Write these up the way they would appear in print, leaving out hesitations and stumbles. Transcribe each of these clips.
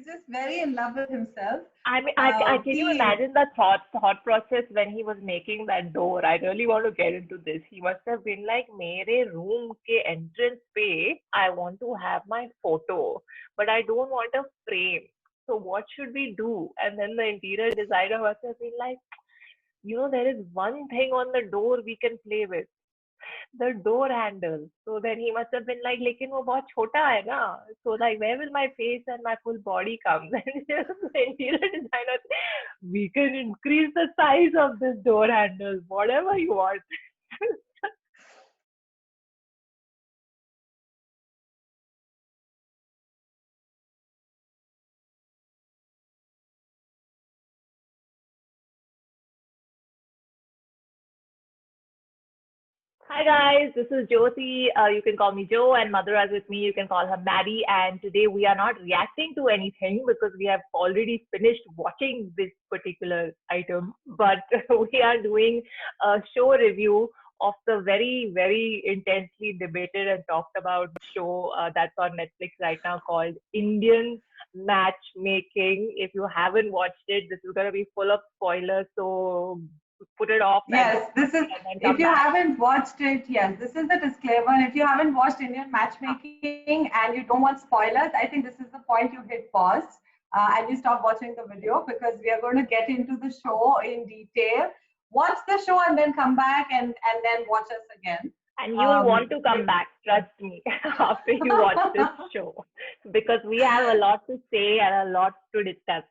just very in love with himself. I mean, I can you He imagine the thought process when he was making that door? I really want to get into this. He must have been like, "मेरे room के entrance पे, I want to have my photo, but I don't want a frame. So what should we do?" And then the interior designer must have been like, there is one thing on the door we can play with, the door handle. So then he must have been like, लेकिन वो बहुत छोटा है ना. So like, where will my face and my full body come? Then the interior designer, we can increase the size of this door handle, whatever you want. Hi guys, this is Jyoti. You can call me Jo, and Madhura is with me. You can call her Maddie. And today we are not reacting to anything because we have already finished watching this particular item. But we are doing a show review of the very, very intensely debated and talked about show that's on Netflix right now called Indian Matchmaking. If you haven't watched it, this is going to be full of spoilers. So put it off Yes, this is, and then if come you back. haven't watched it, yes, this is the disclaimer. If you haven't watched Indian Matchmaking and you don't want spoilers, I think this is the point you hit pause and you stop watching the video, because we are going to get into the show in detail. Watch the show and then come back and then watch us again. And you'll want to come back, trust me, after you watch this show, because we have a lot to say and a lot to discuss.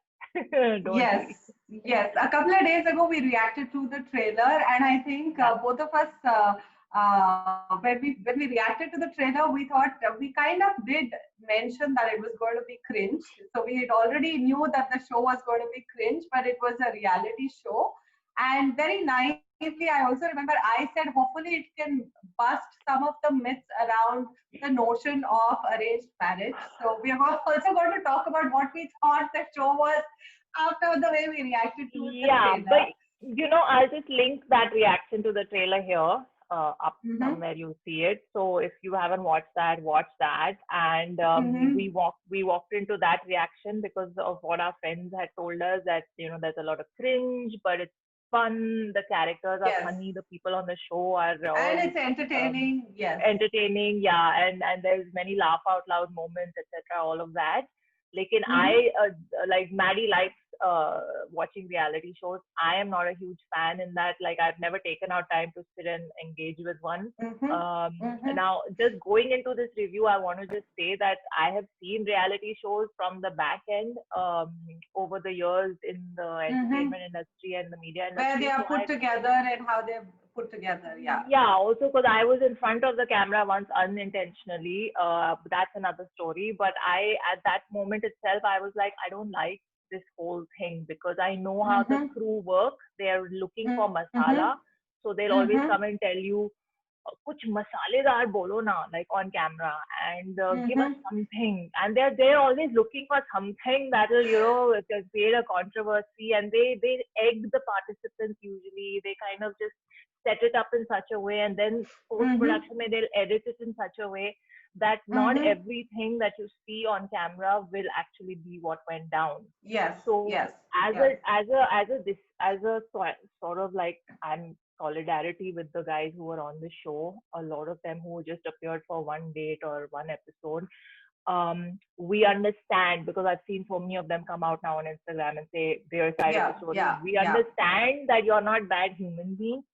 Don't Yes, yes. A couple of days ago, we reacted to the trailer, and I think both of us, when we reacted to the trailer, we thought we kind of did mention that it was going to be cringe. So we had already knew that the show was going to be cringe, but it was a reality show, and very naively, I also remember I said, hopefully, it can bust some of the myths around the notion of arranged marriage. So we are also going to talk about what we thought the show was after the way we reacted to the Yeah, trailer. but I'll just link that reaction to the trailer here up Mm-hmm. somewhere you'll see it. So if you haven't watched that, watch that. And Mm-hmm. we walked into that reaction because of what our friends had told us, that there's a lot of cringe, but it's fun. The characters are Yes. funny. The people on the show are And all it's entertaining. Yes. entertaining, yeah, and there's many laugh out loud moments, etc. All of that. Lekin Mm-hmm. like Maddie likes watching reality shows. I am not a huge fan in that. Like, I've never taken out time to sit and engage with one. Mm-hmm. Mm-hmm. Now, just going into this review, I want to just say that I have seen reality shows from the back end over the years in the Mm-hmm. entertainment industry and the media Where industry. they are So put together and how they're put together. Yeah. yeah, also because I was in front of the camera once unintentionally. That's another story. But at that moment itself, I was like, I don't like this whole thing because I know how the Mm-hmm. crew work. They're looking for Mm-hmm. masala. So they'll always Mm-hmm. come and tell you, कुछ मसालेदार बोलो ना, like on camera, and give us Mm-hmm. something. And they're always looking for something that will create a controversy. And they egg the participants usually. They kind of just set it up in such a way, and then post Mm-hmm. production they'll edit it in such a way that not Mm-hmm. everything that you see on camera will actually be what went down. Yes. So Yes. as Yes. a sort of like, I'm solidarity with the guys who were on the show, a lot of them who just appeared for one date or one episode. We understand, because I've seen so many of them come out now on Instagram and say their side of Yeah. the story. Yeah. We Yeah. understand that you're not bad human beings,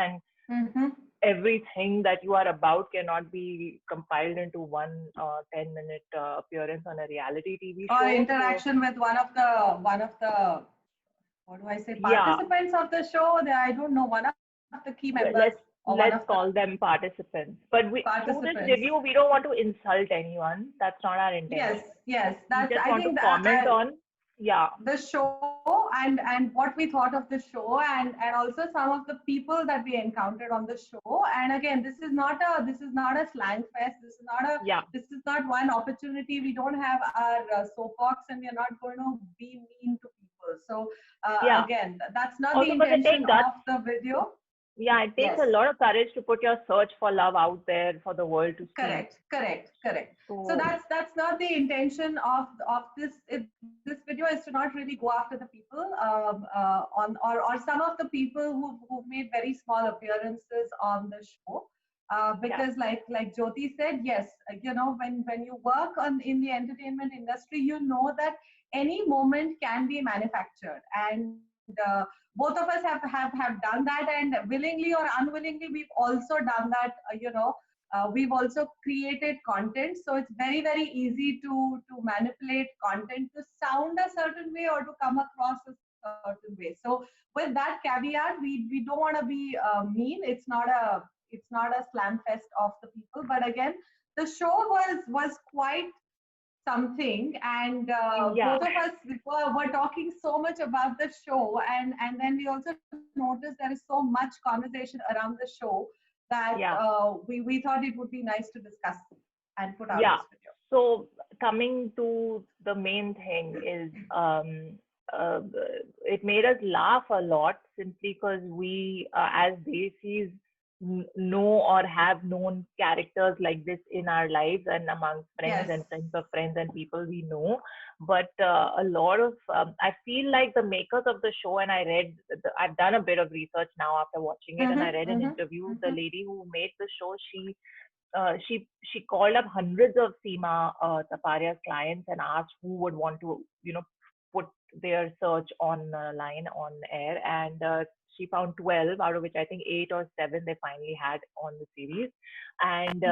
and Mm-hmm. everything that you are about cannot be compiled into one 10-minute appearance on a reality TV Or show. So interaction with one of the what do I say, yeah, participants of the show. I don't know, one of the key members let's or one of the call them participants. But through this participants. review, we don't want to insult anyone. That's not our intention. Yes, yes. We That's, just I want to think comment on, yeah, the show and what we thought of the show, and also some of the people that we encountered on the show. And again, this is not a slang fest. yeah. This is not one opportunity. We don't have our soapbox, and we are not going to be mean to people. So Yeah. again, that's not the Also, because it intention takes guts. of the video. Yeah, it takes Yes. a lot of courage to put your search for love out there for the world to see. Correct. So So that's not the intention of this. video is to not really go after the people or some of the people who've made very small appearances on the show. Because like Jyoti said, yes, when you work in the entertainment industry, you know that any moment can be manufactured, and both of us have done that, and willingly or unwillingly, we've also done that. We've also created content, so it's very very easy to manipulate content to sound a certain way or to come across a certain way. So with that caveat, we don't want to be mean. It's not a slam fest of the people, but again, the show was quite something, and Yeah. both of us were talking so much about the show, and then we also noticed there is so much conversation around the show that Yeah. we thought it would be nice to discuss and put out Yeah. this video. So coming to the main thing is, uh, it made us laugh a lot simply because we, as Desis, know or have known characters like this in our lives and amongst friends Yes. and friends of friends and people we know. But a lot of, I feel like the makers of the show, and I've done a bit of research now after watching it, and I read an interview. The lady who made the show, she called up hundreds of Seema Taparia's clients and asked who would want to, put their search online on air, and she found 12, out of which I think 8 or 7 they finally had on the series. And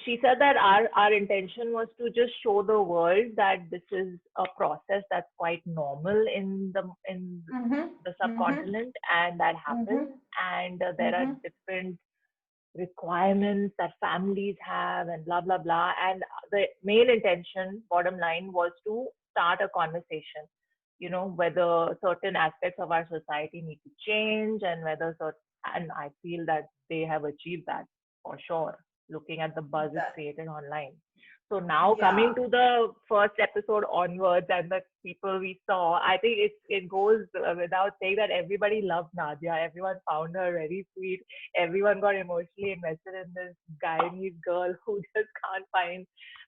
she said that our intention was to just show the world that this is a process that's quite normal in the subcontinent, and that happens, and there are different requirements that families have, and blah blah blah. And the main intention, bottom line, was to start a conversation, whether certain aspects of our society need to change, and and I feel that they have achieved that for sure, looking at the buzz it's created online. So now coming to the first episode onwards and the people we saw, I think it goes without saying that everybody loved Nadia. Everyone found her very sweet. Everyone got emotionally invested in this Guyanese girl who just can't find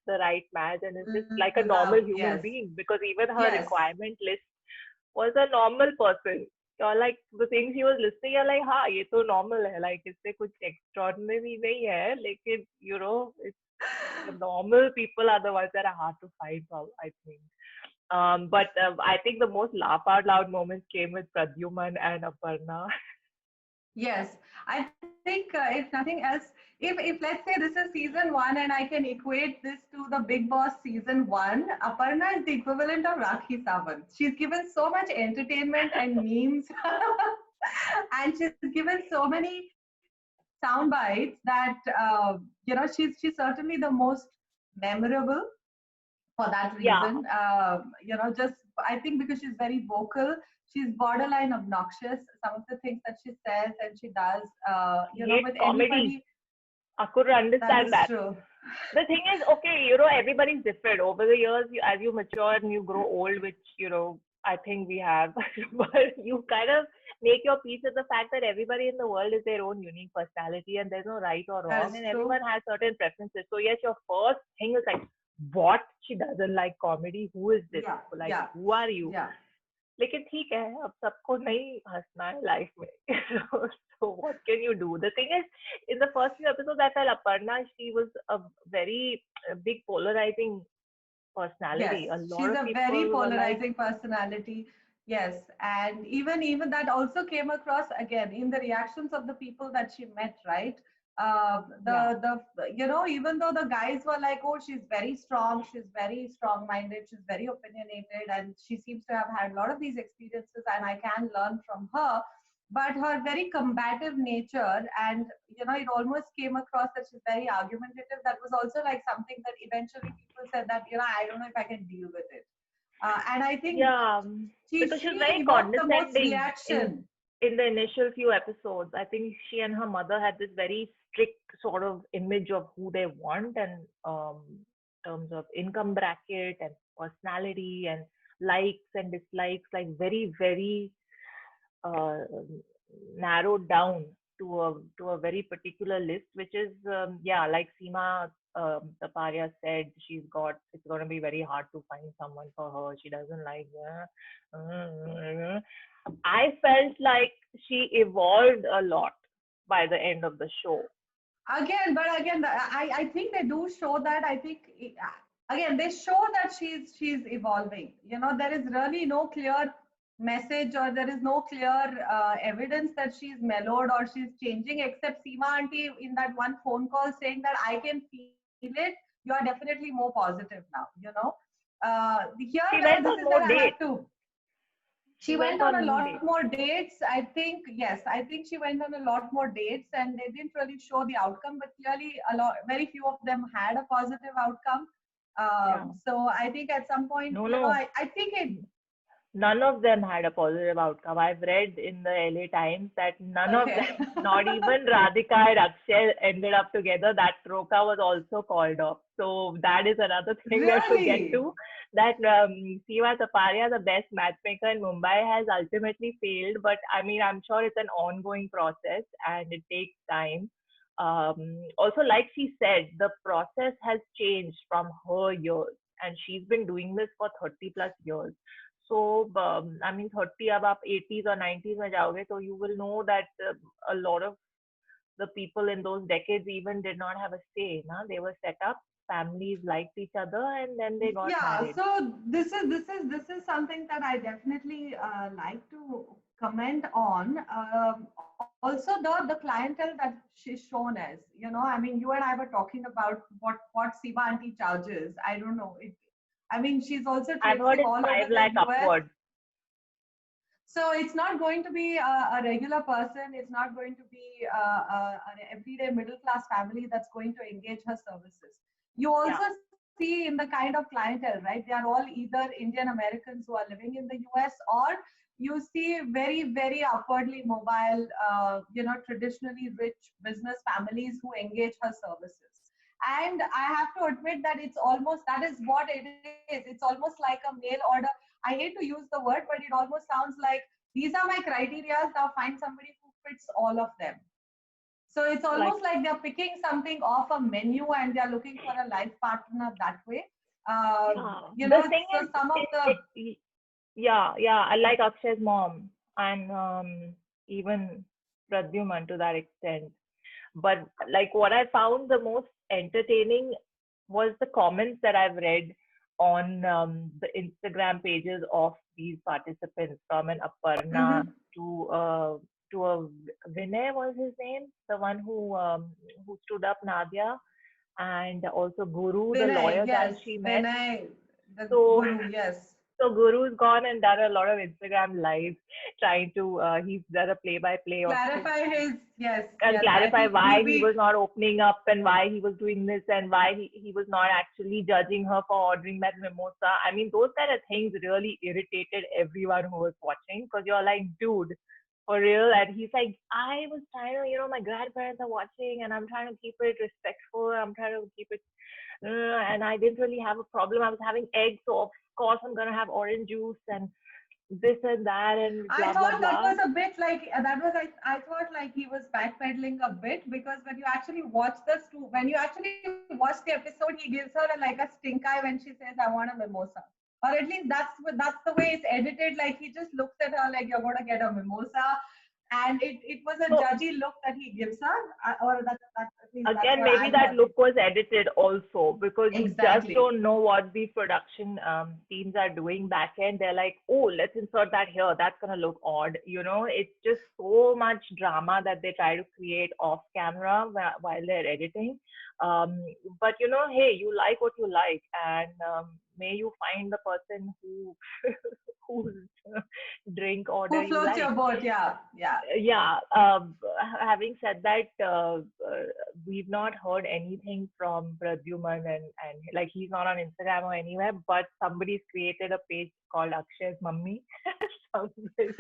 the right match and is just like a normal human being, because even her requirement list was a normal person. You're like, the things he was listening, you're like, ha, ye to normal hai. Like, इससे कुछ extraordinary nahi hai. Lekin, it's the normal people are the ones that are hard to find, I think. But I think the most laugh out loud moments came with Pradyuman and Aparna. Yes, I think if nothing else, if let's say this is season 1 and I can equate this to the Big Boss season 1, Aparna is the equivalent of Rakhi Sawant. She's given so much entertainment and memes, and she's given so many sound bites that she's certainly the most memorable for that reason. Just I think because she's very vocal, she's borderline obnoxious. Some of the things that she says and she does, with comedy. anybody. I couldn't understand that. True. The thing is, okay, everybody's different. Over the years, as you mature and you grow old, which, I think we have, but you kind of make your peace with the fact that everybody in the world is their own unique personality and there's no right or wrong, and everyone has certain preferences. So yes, your first thing is like, what? She doesn't like comedy? Who is this? Who are you? Yeah. लेकिन ठीक है, अब सबको नहीं हंसना है life में. So what can you do? The thing is, in the first few episodes, I felt Aparna, she was a very big polarizing personality. Yes, a lot she's of a people very polarizing personality. Yes, and even that also came across again in the reactions of the people that she met, right? Even though the guys were like, oh, she's very strong-minded, she's very opinionated, and she seems to have had a lot of these experiences, and I can learn from her. But her very combative nature, and it almost came across that she's very argumentative. That was also like something that eventually people said that I don't know if I can deal with it. And I think because she's very condescending in the initial few episodes. I think she and her mother had this very strict sort of image of who they want, and terms of income bracket and personality and likes and dislikes, like very very narrowed down. to a very particular list, which is yeah, like Seema Taparia said, it's going to be very hard to find someone for her. She doesn't like. I felt like she evolved a lot by the end of the show. Again, I think they do show that. I think again they show that she's evolving. You know, there is really no clear message, or there is no clear evidence that she's mellowed or she's changing, except Seema auntie in that one phone call saying that I can feel it. You are definitely more positive now. You know, here She now went this on is where more I have dates. to. She She went went on on a more lot dates. more dates. I think, yes, I think she went on a lot more dates, and they didn't really show the outcome, but clearly very few of them had a positive outcome. Yeah. So I think at some point, No, you know, no. I think it, None of them had a positive outcome. I've read in the LA Times that none of okay. them, not even Radhika and Akshay, ended up together. That Troka was also called off. So that is another thing we have to get Really? to. That Siva Taparia, the best matchmaker in Mumbai, has ultimately failed. But I mean, I'm sure it's an ongoing process and it takes time. Also, like she said, the process has changed from her years, and she's been doing this for 30 plus years. So, I mean, 30 अब आप 80s or 90s में जाओगे, so you will know that a lot of the people in those decades even did not have a say. Na? They were set up, families liked each other, and then they got Yeah, married. so this is something that I definitely like to comment on. Also, the clientele that she's shown as, you know, I mean, you and I were talking about what Siva auntie charges. I don't know. I mean, she's also I've heard traipsing it's all over 5 the lakh US. upwards. So it's not going to be a regular person. It's not going to be an everyday middle class family that's going to engage her services. You Yeah. also see in the kind of clientele, right? They are all either Indian Americans who are living in the US, or you see very, very upwardly mobile, you know, traditionally rich business families who engage her services. And I have to admit that it's almost, that is what it is. It's almost like a mail order. I hate to use the word, but it almost sounds like these are my criteria. Now find somebody who fits all of them. So it's Like, almost like they're picking something off a menu and they're looking for a life partner that way. yeah. You The know, thing so is, some of the, yeah, yeah, I like Akshay's mom and even Pradyuman to that extent. But like what I found the most entertaining was the comments that I've read on the Instagram pages of these participants, from an Aparna Mhm. to a Vinay was his name, the one who stood up Nadia, and also Guru, the Vinay, lawyer guy yes, she met. Vinay, the So guru, yes. so Guru's gone and done a lot of Instagram lives trying to he's done a play-by-play of his, Clarify his, yes, and yes. I clarify think why he'll he be was not opening up and why he was doing this and why he was not actually judging her for ordering that mimosa. I mean, those kind of things really irritated everyone who was watching, because you're like, dude, for real. And he's like, I was trying to, my grandparents are watching and I'm trying to keep it respectful. I'm trying to keep it, and I didn't really have a problem. I was having eggs, so of course I'm going to have orange juice and this and that and I blah, blah, thought that blah. was a bit like that was I thought like he was backpedaling a bit, because when you actually watch when you actually watch the episode, he gives her like a stink eye when she says, "I want a mimosa," or at least that's the way it's edited. Like he just looks at her like, "You're gonna get a mimosa," and it was a So judgy look that he gives her, or that at least that's again, what maybe I that got. look was edited also, because you just Exactly. don't know what the production teams are doing back end. They're like, oh, let's insert that here. That's going to look odd. It's just so much drama that they try to create off camera while they're editing. Um, but hey, you like what you like, and may you find the person whose drink order Who you floats like. your boat? Yeah, yeah. Yeah, having said that, we've not heard anything from Pradyuman, and like he's not on Instagram or anywhere, but somebody's created a page called Akshay's Mummy. Somebody,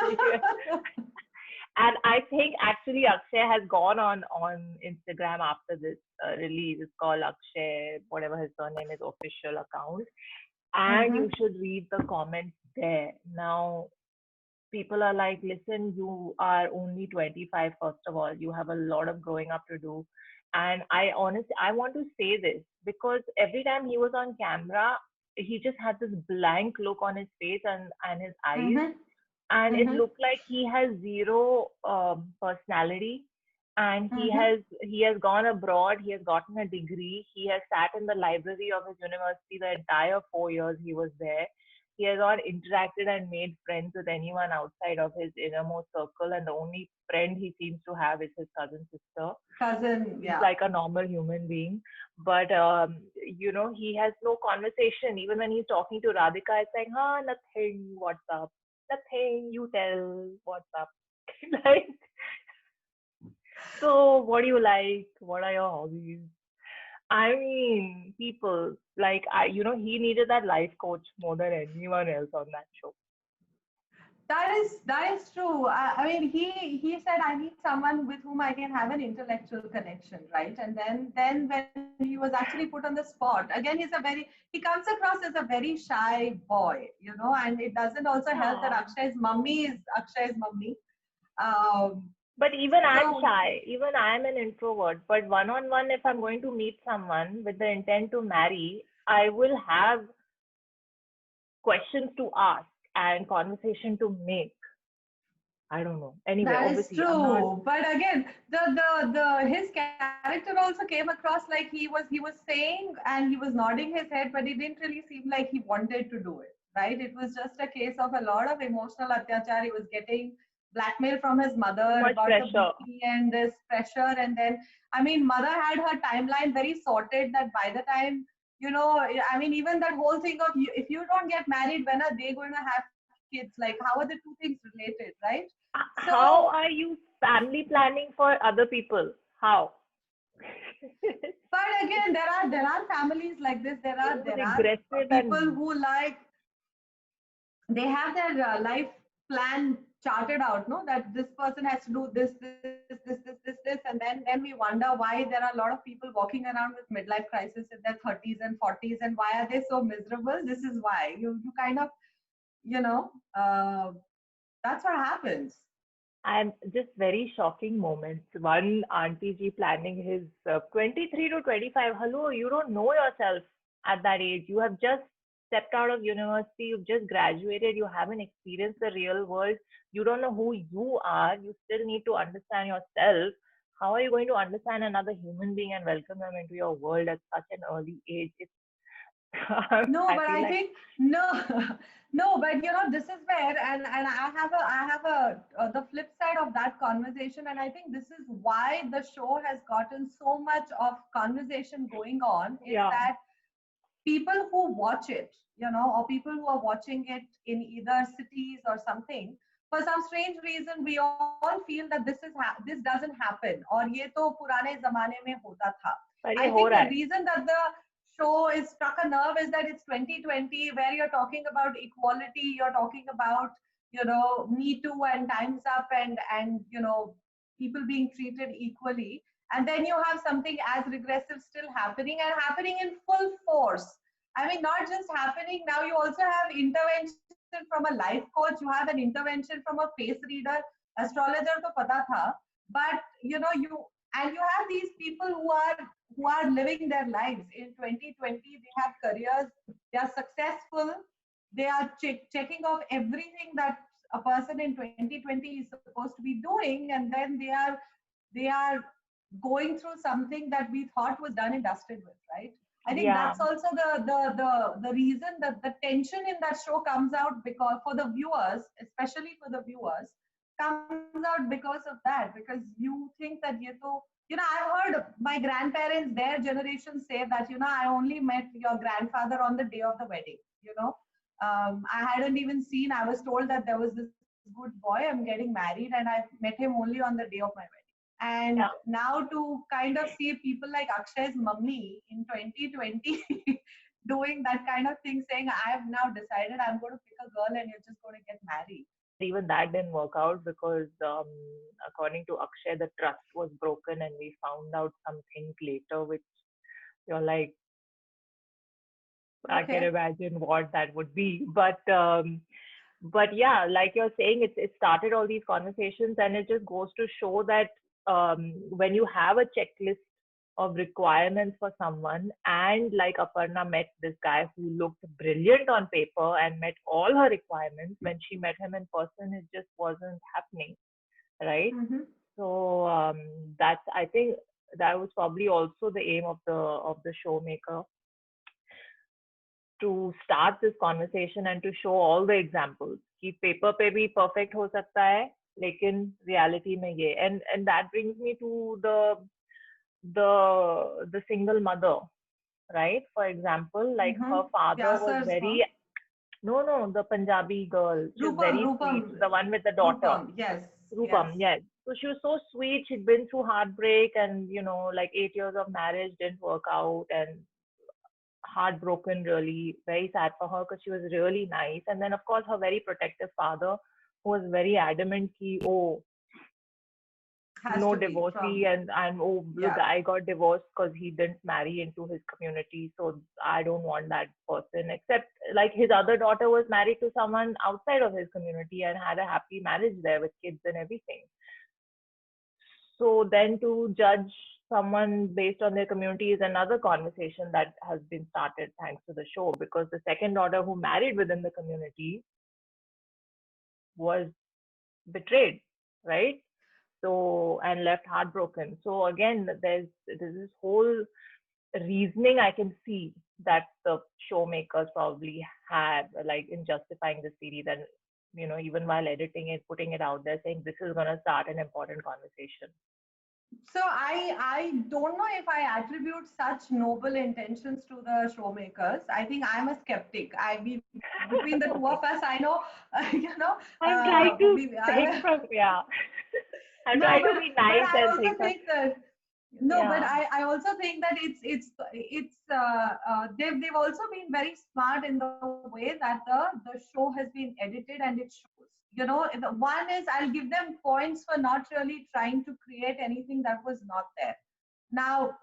and I think actually Akshay has gone on Instagram after this release. It's called Akshay, whatever his surname is, official account, and you Hmm. should read the comments there. Now, people are like, listen, you are only 25, first of all. You have a lot of growing up to do. And I honestly, I want to say this because every time he was on camera, he just had this blank look on his face and his eyes. Mm-hmm. And it Mm-hmm. looked like he has zero personality. And Mm-hmm. he has gone abroad. He has gotten a degree. He has sat in the library of his university the entire 4 years he was there. He has not interacted and made friends with anyone outside of his innermost circle, and the only friend he seems to have is his cousin sister. Cousin, He's yeah. like a normal human being, but he has no conversation. Even when he's talking to Radhika, it's like, nothing, what's up? Nothing, you tell, what's up? Like, so what do you like? What are your hobbies? I mean, people, like, he needed that life coach more than anyone else on that show. That is true. I mean, he said I need someone with whom I can have an intellectual connection, right? And then when he was actually put on the spot, again, he comes across as a very shy boy, and it doesn't also help that Yeah. Akshay's mummy. Um, But even I'm so shy. Even I'm an introvert. But one on one, if I'm going to meet someone with the intent to marry, I will have questions to ask and conversation to make. I don't know. Anyway, that is obviously, I'm not. true. But again, the his character also came across like he was saying and he was nodding his head, but it didn't really seem like he wanted to do it. Right? It was just a case of a lot of emotional atyachar. He was getting blackmail from his Too mother, much got the pressure. BP and this pressure, and then I mean, mother had her timeline very sorted that by the time I mean, even that whole thing of if you don't get married, when are they going to have kids? Like, how are the two things related, right? So, How are you family planning for other people? How? but again, there are families like this. There are So there are aggressive people and who they have their life plan charted out. No, that this person has to do this, and then we wonder why there are a lot of people walking around with midlife crisis in their 30s and 40s, and why are they so miserable? This is why you kind of you know uh, that's what happens. and just very shocking moments. One auntie ji planning his 23 to 25. Hello, you don't know yourself at that age. You have just stepped out of university. You've just graduated. You haven't experienced the real world. You don't know who you are. You still need to understand yourself. How are you going to understand another human being and welcome them into your world at such an early age? It's, No, I but feel I like, think no, no, but this is where, and I have the flip side of that conversation, and I think this is why the show has gotten so much of conversation going on. Is yeah, that people who watch it, or people who are watching it in either cities or something, for some strange reason, we all feel that this doesn't happen, or ye to purane zamane mein hota tha. पर I ये हो think रहा the है. reason that the show is struck a nerve is that it's 2020, where you're talking about equality, you're talking about Me Too and Times Up, and people being treated equally, and then you have something as regressive still happening, and happening in full force. I mean, not just happening now, you also have intervention from a life coach, you have an intervention from a face reader, astrologer to pata tha, but you have these people who are living their lives in 2020. They have careers, they are successful, they are checking off everything that a person in 2020 is supposed to be doing, and then they are going through something that we thought was done and dusted with, right? I think Yeah, that's also the reason that the tension in that show comes out, because for the viewers, especially for the viewers, comes out because of that, because you think that I've heard my grandparents, their generation, say that I only met your grandfather on the day of the wedding. I hadn't even seen. I was told that there was this good boy, I'm getting married, and I met him only on the day of my wedding. And yeah. now to kind of see people like Akshay's mummy in 2020 doing that kind of thing, saying, I've now decided I'm going to pick a girl and you're just going to get married. Even that didn't work out because, according to Akshay, the trust was broken, and we found out some things later, which you're like, I can Okay. imagine what that would be. But But yeah, like you're saying, it started all these conversations, and it just goes to show that when you have a checklist of requirements for someone, and like Aparna met this guy who looked brilliant on paper and met all her requirements, when she met him in person, it just wasn't happening, right? Mm-hmm. So that's, I think that was probably also the aim of the showmaker, to start this conversation and to show all the examples कि paper पे भी perfect हो सकता है, लेकिन reality में ये, and that brings me to the single mother, right? For example, like Mm-hmm. her father was Vyasar's very, mom. no, the Punjabi girl, she was Rupam, very sweet, Rupam, the one with the daughter, Rupam. Yes, Rupam, yes. yes. So she was so sweet. She'd been through heartbreak, and like 8 years of marriage didn't work out, and heartbroken, really very sad for her because she was really nice. And then, of course, her very protective father, who was very adamant ki, oh, Has no to be divorcee, from, and oh, the yeah. guy got divorced because he didn't marry into his community, so I don't want that person. Except like his other daughter was married to someone outside of his community and had a happy marriage there with kids and everything. So then to judge someone based on their community is another conversation that has been started thanks to the show, because the second daughter who married within the community was betrayed, right? So, and left heartbroken. So again, there's this whole reasoning I can see that the showmakers probably had, like in justifying the series, and even while editing it, putting it out there, saying this is going to start an important conversation. So I don't know if I attribute such noble intentions to the showmakers. I think I'm a skeptic. Between the two of us, I know, you know, I'm trying to we think I, from, yeah. I'm no, trying to be but nice I and also think of, think that no, but yeah. I also think that they've also been very smart in the way that the show has been edited and it shows. One is I'll give them points for not really trying to create anything that was not there. Now,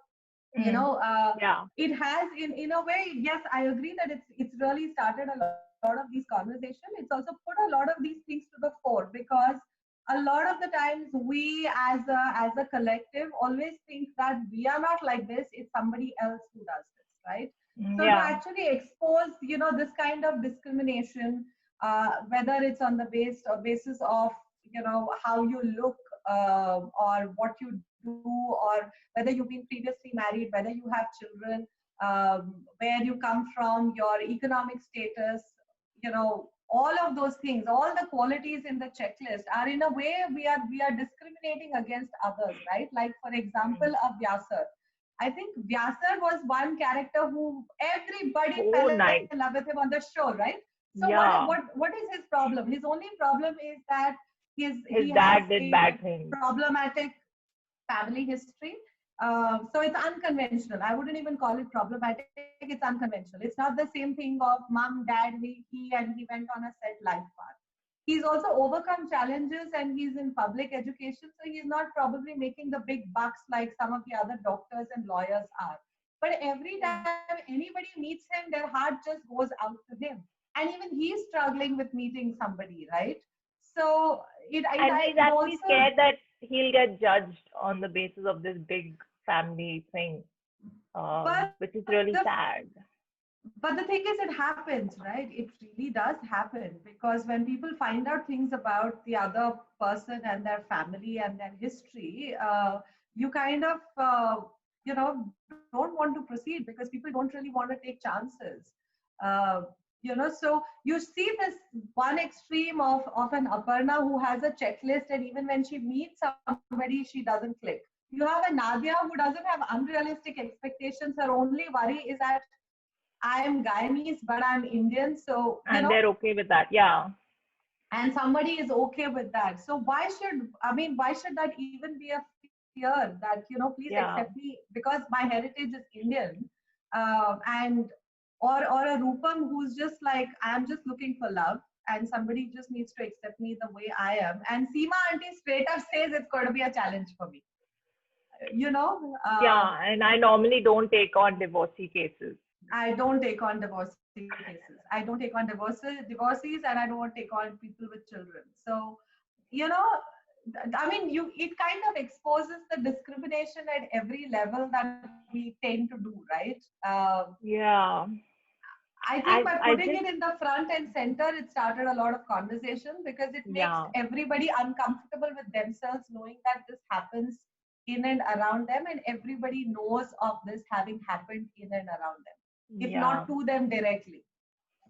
you Mm. know, Yeah. it has in a way, yes, I agree that it's really started a lot of these conversations. It's also put a lot of these things to the fore, because a lot of the times we as a collective always think that we are not like this, it's somebody else who does this, right? So to Yeah. actually expose this kind of discrimination, whether it's on the basis of how you look, or what you do, or whether you've been previously married, whether you have children, where you come from, your economic status, all of those things, all the qualities in the checklist are in a way we are discriminating against others, right? Like for example, Mm. of Vyasar. I think Vyasar was one character who everybody So fell nice. in love with him on the show, right? So Yeah. what is his problem? His only problem is that His he has dad did a bad things. problematic family history. So it's unconventional. I wouldn't even call it problematic. It's unconventional. It's not the same thing of mom, dad, he and he went on a set life path. He's also overcome challenges and he's in public education. So he's not probably making the big bucks like some of the other doctors and lawyers are. But every time anybody meets him, their heart just goes out to him. And even he's struggling with meeting somebody, right? So And he's it actually also, scared that he'll get judged on the basis of this big family thing, but which is really the sad. but the thing is, it happens, right? It really does happen, because when people find out things about the other person and their family and their history, you kind of don't want to proceed, because people don't really want to take chances. uh, so you see this one extreme of an Aparna who has a checklist, and even when she meets somebody, she doesn't click. You have a Nadia who doesn't have unrealistic expectations. Her only worry is that I am Guyanese, but I'm Indian. So, And they're okay with that. Yeah. and somebody is okay with that. So why should that even be a fear that, please accept Yeah. me because my heritage is Indian? And or a Rupam who's just like, I'm just looking for love and somebody just needs to accept me the way I am. And Seema auntie straight up says it's going to be a challenge for me. You know, Yeah. And I normally don't take on divorcee cases. I don't take on divorcee cases. I don't take on divorcees, and I don't take on people with children. So, you know, I mean, it kind of exposes the discrimination at every level that we tend to do, right? Yeah. I think by I putting just, it in the front and center, it started a lot of conversation because it makes yeah. everybody uncomfortable with themselves, knowing that this happens in and around them, and everybody knows of this having happened in and around them, if Yeah. not to them directly.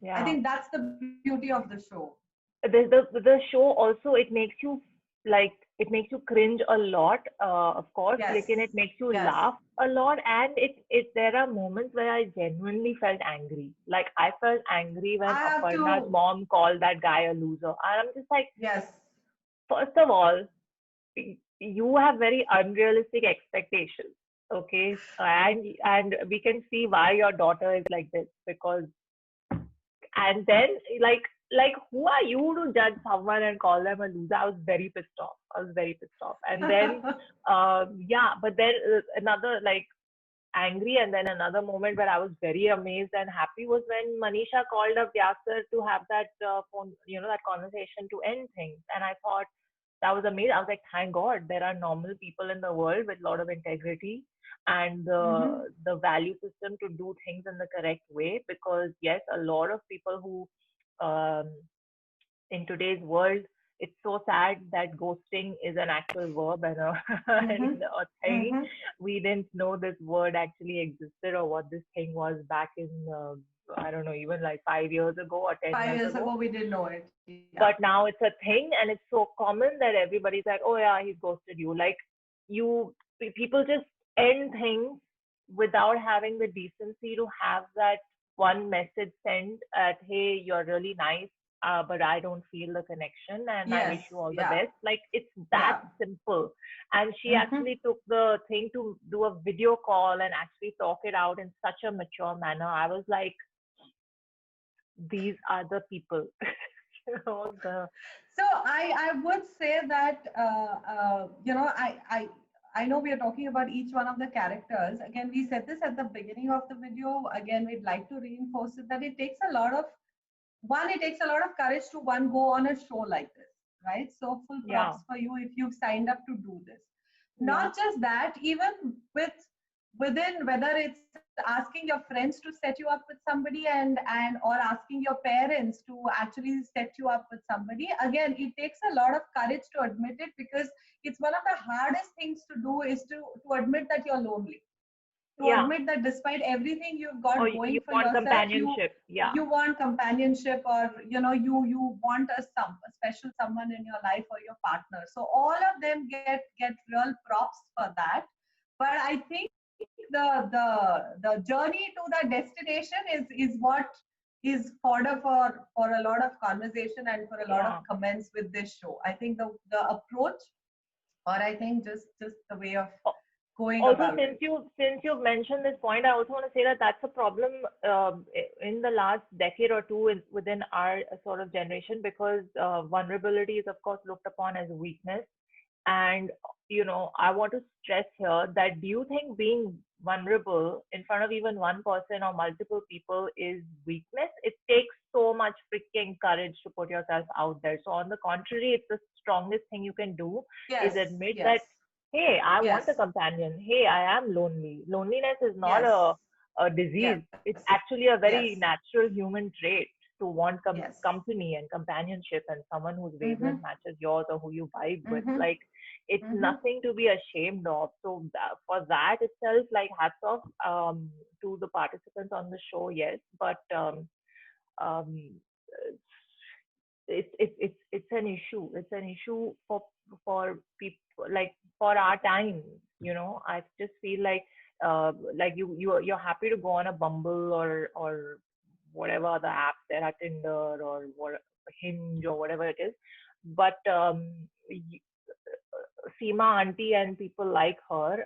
I Yeah. think that's the beauty of the show. The show also, it makes you like, it makes you cringe a lot, of course, like, Yes, and it makes you yes. laugh a lot, and it there are moments where I genuinely felt angry. Like, I felt angry when I have Aparna's to, mom called that guy a loser, and I'm just like, yes. first of all, you have very unrealistic expectations, okay, and we can see why your daughter is like this, because, and then, like who are you to judge someone and call them a loser? I was very pissed off. I was very pissed off. And then yeah, but then another, like, angry, and then another moment where I was very amazed and happy was when Manisha called up Yasser to have that phone, that conversation to end things. And I thought that was amazing. I was like, thank God there are normal people in the world with a lot of integrity and Hmm. the value system to do things in the correct way. Because yes, a lot of people who um, in today's world, it's so sad that ghosting is an actual verb and a, Hmm. and a thing. Hmm. We didn't know this word actually existed or what this thing was back in, I don't know, even like 5 years ago or 10 5 years years ago. ago, we didn't know it. Yeah. But now it's a thing, and it's so common that everybody's like, oh yeah, he's ghosted you. Like, people just end things without having the decency to have that one message sent at, hey, you're really nice, but I don't feel the connection and I Yes. wish you all the Yeah. best. Like, it's that Yeah. simple. And she Hmm. actually took the thing to do a video call and actually talk it out in such a mature manner. I was like, these are the people. The, So I would say that I know we are talking about each one of the characters. Again, we said this at the beginning of the video. Again, we'd like to reinforce it that it takes a lot of it takes a lot of courage to go on a show like this, right? So full yeah, props for you if you've signed up to do this. yeah, Not just that, even with within whether it's asking your friends to set you up with somebody and or asking your parents to actually set you up with somebody, again it takes a lot of courage to admit it, because it's one of the hardest things to do is to admit that you're lonely, to yeah. admit that despite everything you've Or got you going for want yourself, companionship. Yeah, you want companionship, or you want a special someone in your life or your partner. So all of them get real props for that. But I think the journey to the destination is what is fodder for a lot of conversation and for a lot of yeah. comments with this show. I think the approach, or I think just the way of going Also, about it. since you've mentioned this point, I also want to say that that's a problem in the last decade or two within our sort of generation, because vulnerability is of course looked upon as a weakness. And I want to stress here that, do you think being vulnerable in front of even one person or multiple people is weakness? It takes so much freaking courage to put yourself out there. So on the contrary, it's the strongest thing you can do, is Yes, admit yes, that, hey, I want yes, a companion. Hey, I am lonely. Loneliness is not yes, a disease. yes, It's actually a yes, very natural human trait to want yes. company and companionship and someone whose wavelength Mm-hmm, matches yours or who you vibe with. mm-hmm, Like, it's mm-hmm. nothing to be ashamed of. So for that itself, like, hats off to the participants on the show. Yes, but um, it's an issue. It's an issue for people, like, for our time. I just feel like you're happy to go on a Bumble or whatever other apps there are, Tinder or what, Hinge or whatever it is. But Seema auntie and people like her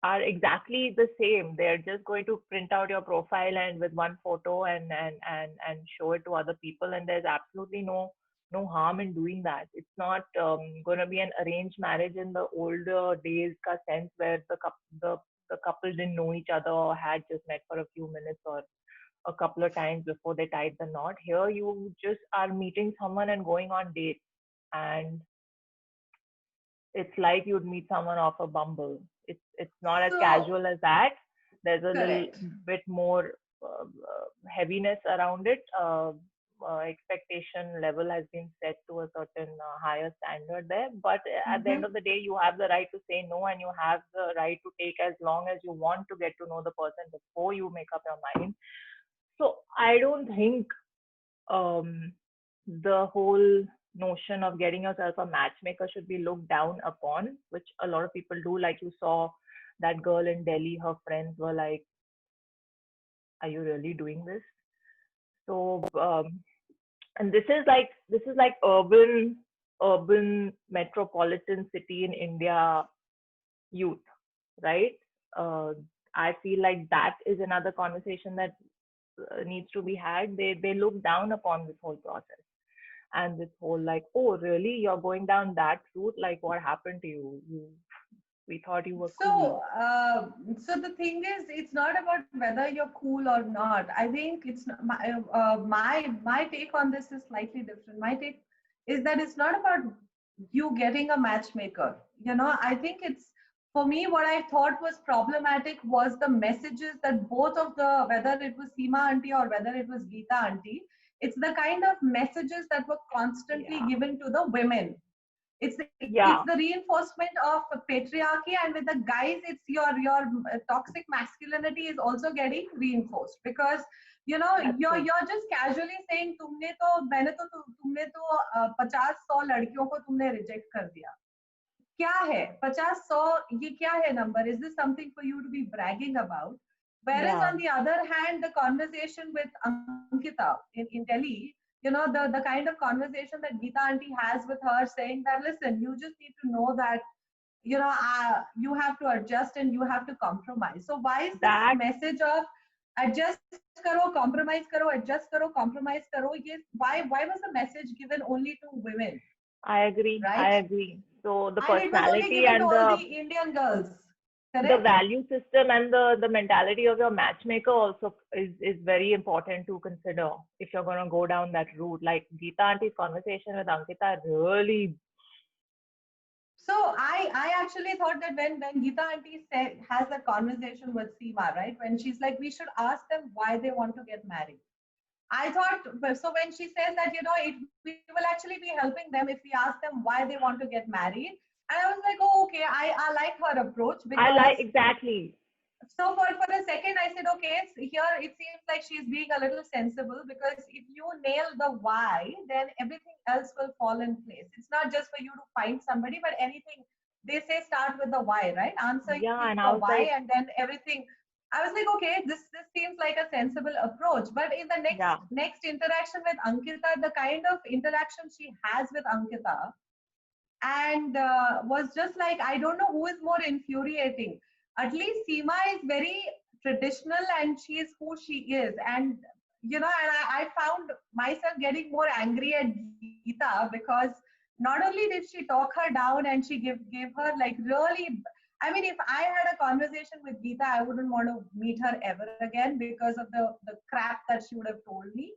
are exactly the same. They're just going to print out your profile and with one photo and show it to other people, and there's absolutely no harm in doing that. It's not going to be an arranged marriage in the older days ka sense, where the couple didn't know each other or had just met for a few minutes, or a couple of times before they tied the knot. Here, you just are meeting someone and going on dates, and it's like you'd meet someone off a Bumble. It's not as So casual as that. There's a little correct. bit more heaviness around it. Expectation level has been set to a certain higher standard there. But at the end Mm-hmm. of the day, you have the right to say no, and you have the right to take as long as you want to get to know the person before you make up your mind. So I don't think the whole notion of getting yourself a matchmaker should be looked down upon, which a lot of people do. Like you saw that girl in Delhi, her friends were like, "Are you really doing this?" So, and this is like urban metropolitan city in India youth, right? Uh, I feel like that is another conversation that needs to be had. They look down upon this whole process and this whole like, oh really, you're going down that route? Like what happened to you? We thought you were cool. So the thing is, it's not about whether you're cool or not. I think it's not, my take on this is slightly different. My take is that it's not about you getting a matchmaker. I think it's, for me, what I thought was problematic was the messages that both of the, whether it was Seema auntie or whether it was Geeta auntie, it's the kind of messages that were constantly Yeah. given to the women. It's Yeah. the reinforcement of patriarchy, and with the guys, it's your toxic masculinity is also getting reinforced, because That's true. you're just casually saying तुमने तो 50-100 लड़कियों को तुमने reject कर दिया. क्या है 50-100? ये क्या है number? Is this something for you to be bragging about? Whereas Yeah. on the other hand, the conversation with Ankita in Delhi, the kind of conversation that Geeta auntie has with her, saying that, listen, you just need to know that, you have to adjust and you have to compromise. So why is this That message of adjust karo, adjust karo, compromise karo? Yes, why was the message given only to women, I agree. I right? agree. So the And it was only personality given to and all the the Indian girls, the correct? value system and the mentality of your matchmaker also is very important to consider if you're going to go down that route. Like Geeta auntie's conversation with Ankita really. So I actually thought that when Geeta auntie has a conversation with Seema, right, when she's like, we should ask them why they want to get married. I thought, so when she says that, we will actually be helping them if we ask them why they want to get married. And I was like, oh, okay, I like her approach, I because like exactly. so for a second I said, okay, here it seems like she's being a little sensible, because if you nail the why, then everything else will fall in place. It's not just for you to find somebody, but anything, they say start with the why, right? Answer Yeah, and the I was why, like, and then everything. I was like, okay, this seems like a sensible approach. But in the yeah, next interaction with Ankita, the kind of interaction she has with Ankita, and was just like, I don't know who is more infuriating. At least Seema is very traditional and she is who she is. And, and I found myself getting more angry at Geeta, because not only did she talk her down and she gave her like really, I mean, if I had a conversation with Geeta, I wouldn't want to meet her ever again because of the crap that she would have told me.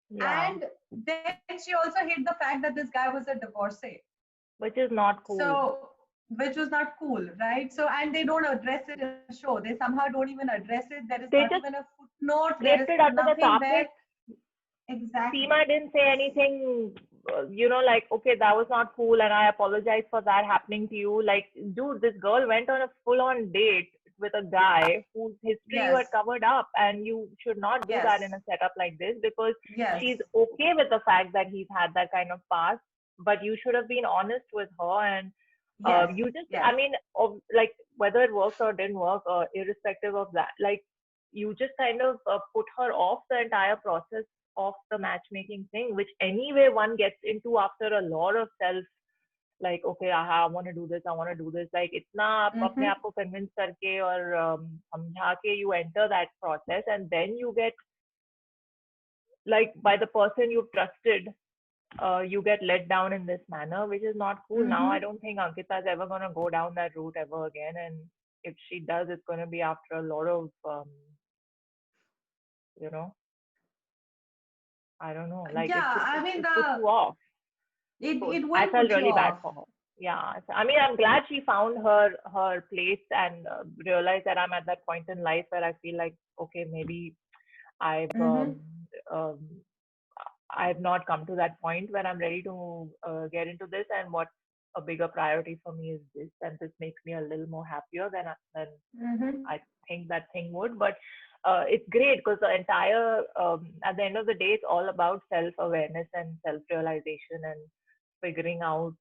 yeah, And then she also hit the fact that this guy was a divorcee. which is not cool. So, which was not cool, right? So, and they don't address it in the show. They somehow don't even address it. There is They not just even a footnote. There is swept it under the nothing there. carpet. Exactly. Seema didn't say anything, like, okay, that was not cool, and I apologize for that happening to you. Like, dude, this girl went on a full-on date with a guy whose history you had Yes. covered up, and you should not do that Yes. in a setup like this, because Yes. she's okay with the fact that he's had that kind of past, but you should have been honest with her, and Yes. you just, Yes. I mean, like, whether it worked or didn't work, irrespective of that, like, you just kind of put her off the entire process of the matchmaking thing, which anyway one gets into after a lot of self, like, okay, I want to do this, I want to do this. Like, इतना आप अपने Mm-hmm. आप को convince करके और समझा के you enter that process, and then you get, like, by the person you've trusted, you get let down in this manner, which is not cool. Now, I Mm-hmm. don't think Ankita is ever going to go down that route ever again. And if she does, it's going to be after a lot of, you know, I don't know, like Yeah, I mean it puts you off. So it I will felt put you really bad off. for her. Yeah. So, I mean, I'm glad she found her place and realized that I'm at that point in life where I feel like, okay, maybe I've Mm-hmm. um, I've not come to that point where I'm ready to get into this, and what a bigger priority for me is this, and this makes me a little more happier than Mm-hmm. I think that thing would. But it's great because the entire at the end of the day, it's all about self awareness and self realization and figuring out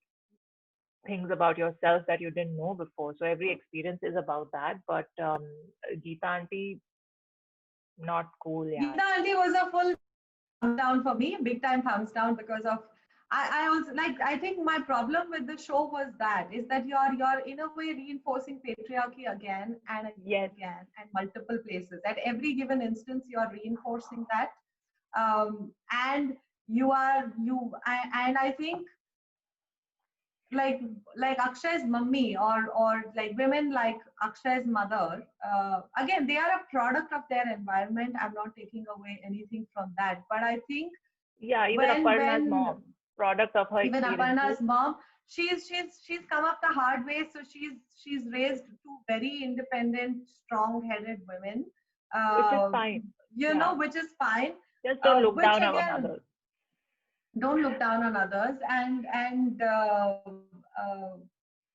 things about yourself that you didn't know before. So every experience is about that. But Geeta Auntie, not cool, yeah. Geeta Aunty was a full thumbs down for me, big time thumbs down because of I also like I think my problem with the show was that is that you're in a way reinforcing patriarchy again and Yes. again and multiple places. At every given instance, you're reinforcing that. And you are you and I think like like Akshay's mummy or like women like Akshay's mother, again they are a product of their environment. I'm not taking away anything from that, but I think Yeah, even Aparna's when mom, product of her even experiences. Aparna's mom, she's come up the hard way, so she's raised two very independent, strong-headed women, Which is uh, fine. you know, Yeah. which is fine. Just don't look Which down on again, others. don't look down on others, and uh,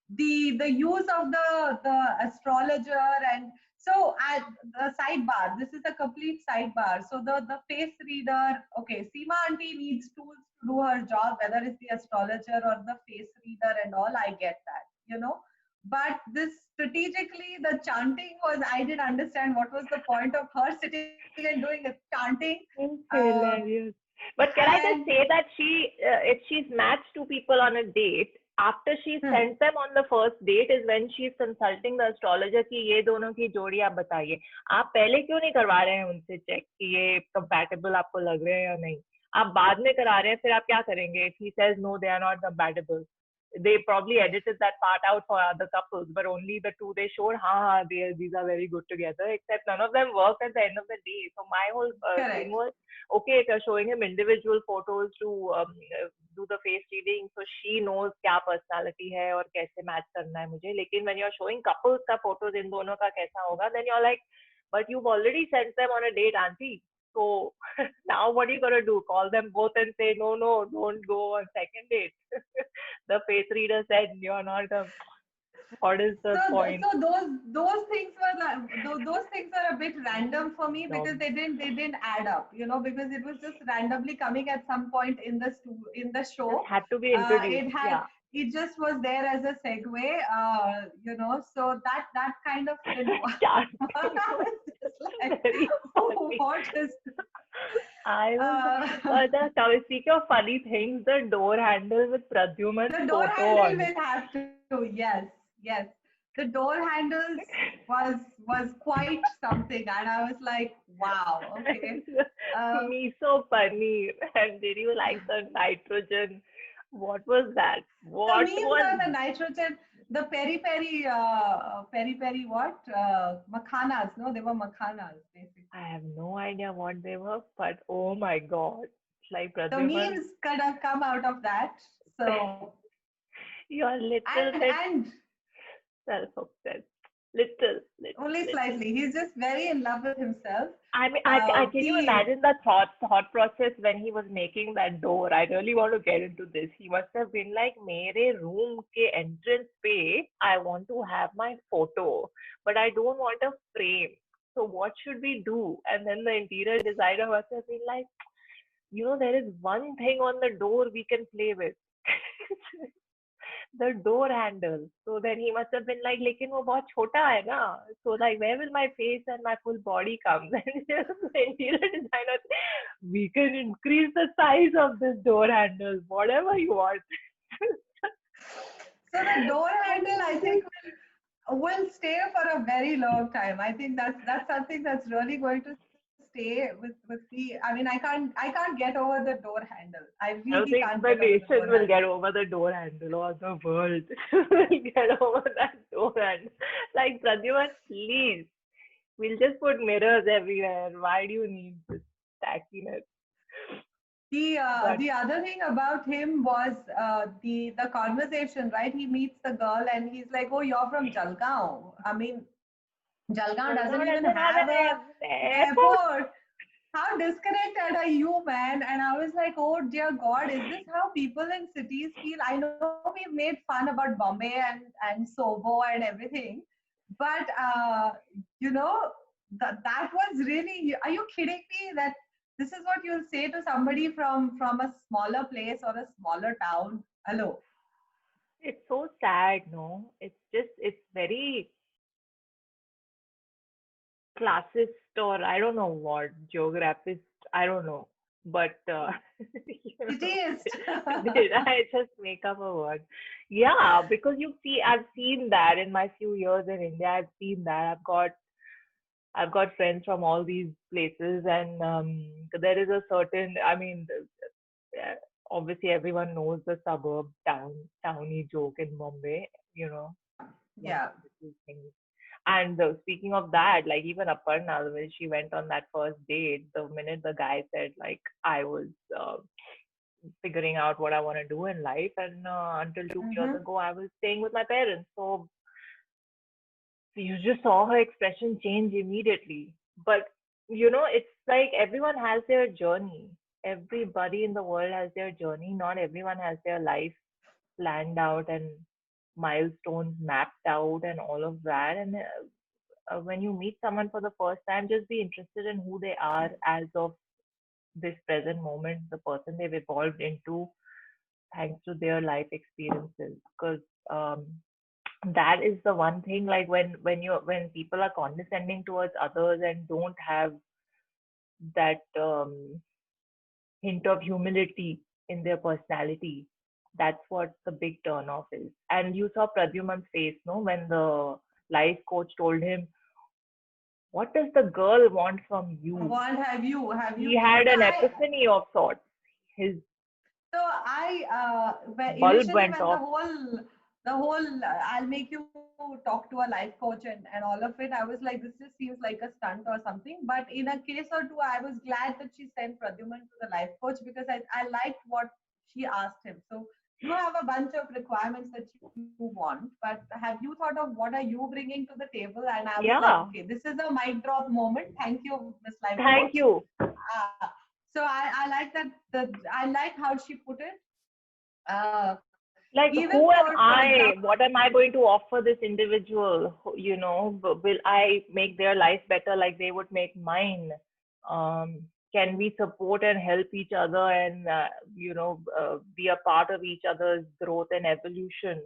the use of the astrologer, and so at the sidebar, this is a complete sidebar. So the face reader, okay, Seema auntie needs tools to do her job, whether it's the astrologer or the face reader and all, I get that, you know. But this strategically, the chanting was, I didn't understand what was the point of her sitting and doing a chanting. It's uh, hilarious. But can I just and say that if she's matched two people on a date, after she hmm, sent them on the first date is when she's consulting the astrologer कि ये दोनों की जोड़ी आप बताइए. आप पहले क्यों नहीं करवा रहे हैं उनसे चेक कि ये compatible आपको लग रहे हैं या नहीं? आप बाद में करा रहे हैं, फिर आप क्या करेंगे? If he says no, they are not compatible. They probably edited that part out for other couples, but only the two they showed, these are very good together, except none of them worked at the end of the day. So my whole thing correct. was, okay, if you're showing him individual photos to do the face reading, so she knows क्या personality है और कैसे match करना है मुझे. लेकिन when you're showing couples का photos इन दोनों का कैसा होगा, then you're like, but you've already sent them on a date, auntie. So now what are you gonna do? Call them both and say, no, no, don't go on second date. The face reader said, you're not a, what is the So, point? so those things were like, those things were a bit random for me because No, they didn't add up, you know, because it was just randomly coming at some point in in the just show. had to be introduced. It had Yeah. it just was there as a segue, you know, so that kind of didn't work. Starting I was was just like, very funny. what is I was, uh, speaking of funny things, the door handle with Pradyuman's the door photo handle on it. will have to, yes, yes, the door handles was quite something, and I was like, wow, okay. uh, Me so funny. And did you like the nitrogen? What was that? the What memes was are the nitrogen, the peri peri what, makhanas, no, they were makhanas I basically. have no idea what they were, but oh my god. Like The Pradyuman, memes could have come out of that. So you're a little bit and self-obsessed. Little, only little. slightly, he's just very in love with himself. I mean, I can you He imagine the thought process when he was making that door? I really want to get into this. He must have been like, मेरे room के entrance पे I want to have my photo, but I don't want a frame. So what should we do? And then the interior designer must have been like, there is one thing on the door we can play with. The door handle. So then he must have been like, लेकिन वो बहुत छोटा है ना. So like, where will my face and my full body come? Then the interior designer, we can increase the size of this door handle, whatever you want. So the door handle, I think, will stay for a very long time. I think that's something that's really going to stay with me. I mean, I can't get over the door handle. I I don't really think can't the get over the door nation will get handle. over the door handle, or the world will get over that door handle. Like, Pradyuman, please, we'll just put mirrors everywhere. Why do you need this tackiness? But The other thing about him was the conversation, right? He meets the girl and he's like, "Oh, you're from Jalgaon." I mean, Jalgaon doesn't Jalgaon even doesn't have have an a airport. airport. How disconnected are you, man? And I was like, oh dear God, is this how people in cities feel? I know we've made fun about Bombay and Sobo and everything, but you know, that was really. Are you kidding me? That this is what you'll say to somebody from a smaller place or a smaller town? Hello. It's so sad, no? It's very classist, or I don't know what, geographist, I don't know. But you know, Cityist. did I just make up a word? Yeah, because you see, I've seen that in my few years in India. I've seen that. I've got friends from all these places, and there is a certain. I mean, uh, obviously everyone knows the suburb towny joke in Bombay. You know, one Yeah. of the two things. And speaking of that, like even Aparna, when she went on that first date, the minute the guy said like I was figuring out what I want to do in life, and until 2 years Mm-hmm. ago, I was staying with my parents. So you just saw her expression change immediately. But it's like everyone has their journey. Everybody in the world has their journey. Not everyone has their life planned out and milestones mapped out and all of that. And when you meet someone for the first time, just be interested in who they are as of this present moment, the person they've evolved into thanks to their life experiences. Because um, that is the one thing. Like when people are condescending towards others and don't have that hint of humility in their personality, that's what the big turnoff is. And you saw Pradyuman's face, no, when the life coach told him, "What does the girl want from you?" What have you? He had No, an I epiphany of sorts. His So bulb initially went when the off. whole I'll make you talk to a life coach and all of it, I was like, this just seems like a stunt or something. But in a case or two, I was glad that she sent Pradyuman to the life coach because I liked what she asked him. So you have a bunch of requirements that you want, but have you thought of what are you bringing to the table? And I was like, Yeah. okay, this is a mic drop moment. Thank you, Miss Life Thank Coach. you. So I like that. I like how she put it. Like, Even who am for I? example, What am I going to offer this individual? Will I make their life better like they would make mine? Can we support and help each other and, be a part of each other's growth and evolution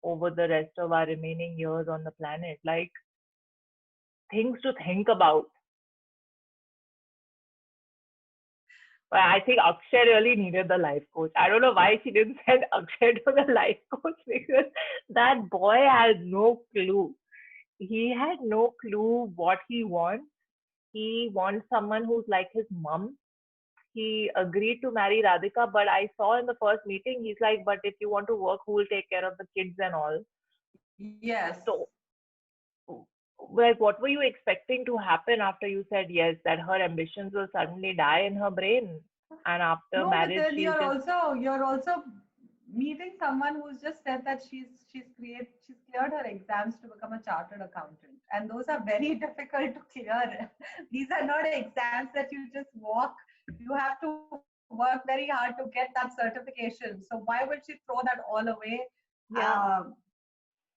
over the rest of our remaining years on the planet? Like, things to think about. But I think Akshay really needed the life coach. I don't know why she didn't send Akshay to the life coach, because that boy had no clue. He had no clue what he wants. He wants someone who's like his mom. He agreed to marry Radhika, but I saw in the first meeting, he's like, but if you want to work, who will take care of the kids and all? yes. So, like, what were you expecting to happen after you said yes, that her ambitions will suddenly die in her brain? And after No, but marriage, then she'll just, you're also meeting someone who's just said that she's cleared her exams to become a chartered accountant, and those are very difficult to clear. These are not exams that you just walk. You have to work very hard to get that certification. So why would she throw that all away? yeah. Um,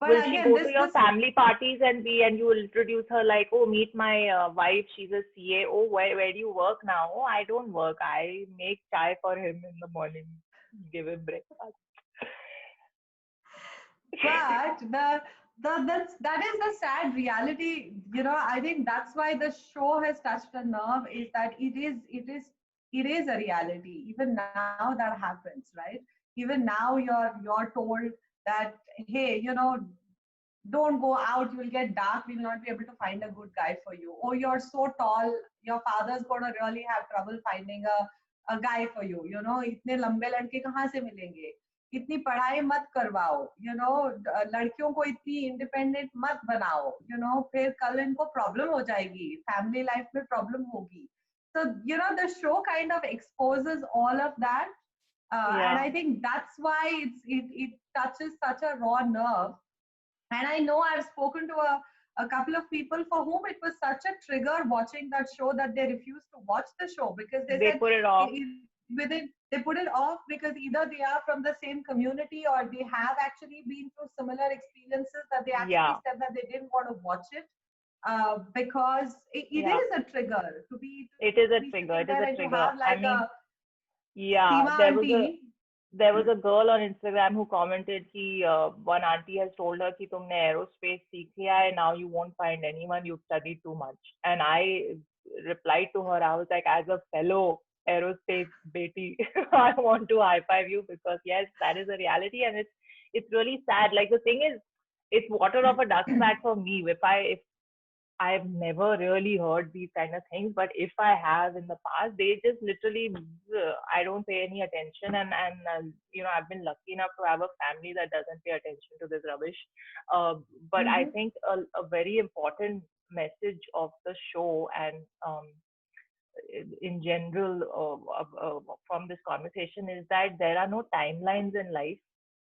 but Will again, she this go to this your family parties and you will introduce her like, oh, meet my wife, she's a CA. Oh, where do you work now? Oh, I don't work. I make chai for him in the morning, give him breakfast. but that is the sad reality. I think that's why the show has touched a nerve, is that it is a reality. Even now that happens, right? Even now you're told that, hey, don't go out, you'll get dark, we'll not be able to find a good guy for you. Or you're so tall, your father's going to really have trouble finding a guy for you. इतने लंबे लड़के कहाँ से मिलेंगे? इतनी पढ़ाई मत करवाओ. लड़कियों को इतनी इंडिपेंडेंट मत बनाओ. फिर कल इनको प्रॉब्लम हो जाएगी, फैमिली लाइफ में प्रॉब्लम होगी. So, the show kind of exposes all of that. And I think that's why it touches such a raw nerve. And I know I've spoken to a couple of people for whom it was such a trigger watching that show that they refused to watch the show because they said put it off. they put it off because either they are from the same community or they have actually been through similar experiences that they actually said that they didn't want to watch it because it is a trigger to be. It is a trigger. It is a trigger. Like yeah, Seema there was a girl on Instagram who commented one auntie has told her कि तुमने aerospace सीख लिया है, now you won't find anyone, you've studied too much. And I replied to her, I was like, as a fellow aerospace beti, I want to high five you because yes, that is a reality, and it's really sad. Like the thing is, it's water off a duck's back for me. If I've never really heard these kind of things, but if I have in the past, they just literally, I don't pay any attention. And I've been lucky enough to have a family that doesn't pay attention to this rubbish. But I think a very important message of the show and in general from this conversation is that there are no timelines in life.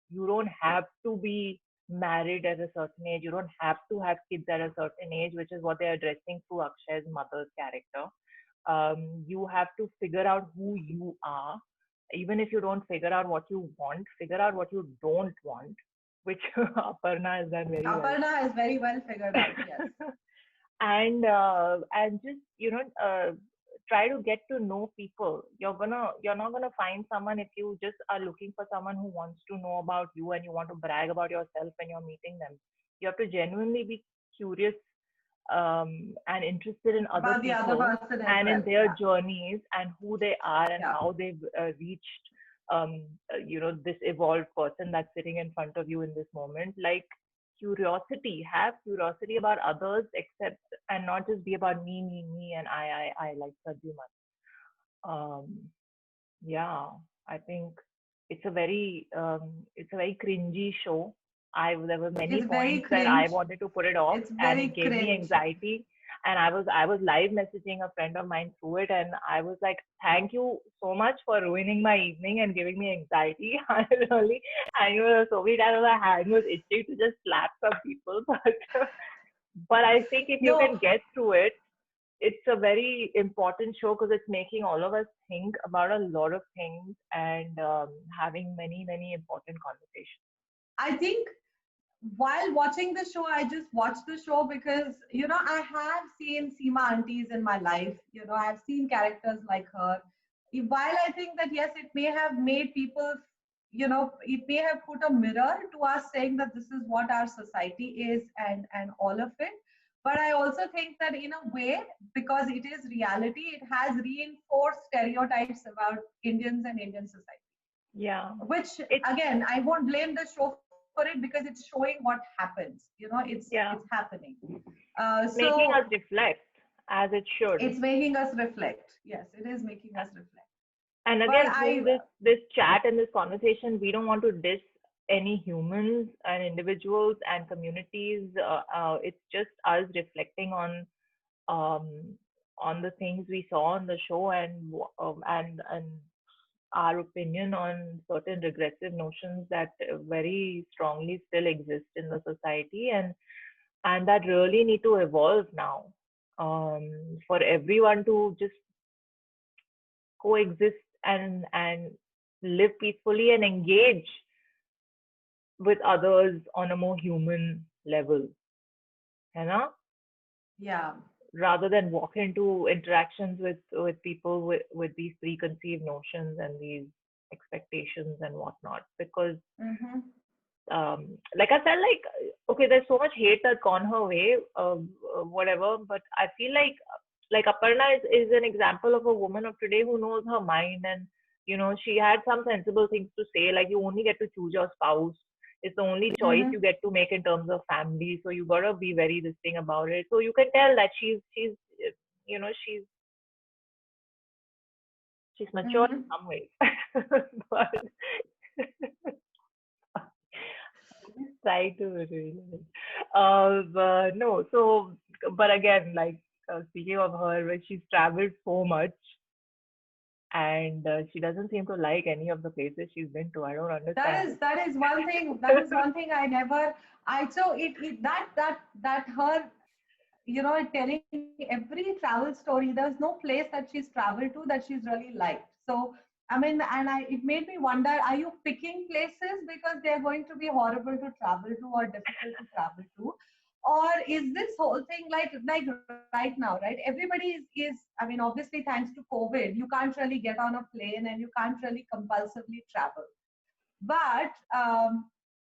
You don't have to be married at a certain age. You don't have to have kids at a certain age, which is what they're addressing through Akshay's mother's character. You have to figure out who you are. Even if you don't figure out what you want, figure out what you don't want, which Aparna has done very well. Aparna has very well figured out, yes. And just try to get to know people. You're not gonna find someone if you just are looking for someone who wants to know about you and you want to brag about yourself when you're meeting them. You have to genuinely be curious and interested in other people and in their journeys and who they are and how they've reached this evolved person that's sitting in front of you in this moment. Like have curiosity about others, except and not just be about me and I like Sarjuman. I think it's a very cringy show. There were many points that I wanted to put it off, and it gave me anxiety. And I was live messaging a friend of mine through it, and I was like, "Thank you so much for ruining my evening and giving me anxiety." I really, so many times my hand was itching to just slap some people, but I think if you can get through it, it's a very important show because it's making all of us think about a lot of things and having many important conversations. I think while watching the show, I just watched the show because, I have seen Seema aunties in my life. I've seen characters like her. While I think that, yes, it may have made people, it may have put a mirror to us saying that this is what our society is and all of it. But I also think that in a way, because it is reality, it has reinforced stereotypes about Indians and Indian society. Yeah. Which, again, I won't blame the show for it because it's showing what happens. It's happening. Making us reflect as it should. It's making us reflect. Yes, it is making us reflect. And again, through this chat and this conversation, we don't want to diss any humans and individuals and communities. It's just us reflecting on the things we saw on the show and our opinion on certain regressive notions that very strongly still exist in the society and that really need to evolve now for everyone to just coexist and live peacefully and engage with others on a more human level. Yeah. Rather than walk into interactions with people with these preconceived notions and these expectations and whatnot. Because like I felt like, okay, there's so much hate that's gone her way, whatever, but I feel like Aparna is an example of a woman of today who knows her mind, and she had some sensible things to say, like you only get to choose your spouse. It's the only choice you get to make in terms of family. So you gotta be very this thing about it. So you can tell that she's mature in some ways. But try to really no. So but again, like speaking of her, where she's traveled so much and she doesn't seem to like any of the places she's been to. I don't understand. That is one thing. That is one thing I never. I so it that her, you know, telling every travel story. There's no place that she's traveled to that she's really liked. So I mean, and it made me wonder: are you picking places because they're going to be horrible to travel to or difficult to travel to, or is this whole thing like right now, right? Everybody is. I mean, obviously, thanks to COVID, you can't really get on a plane and you can't really compulsively travel. But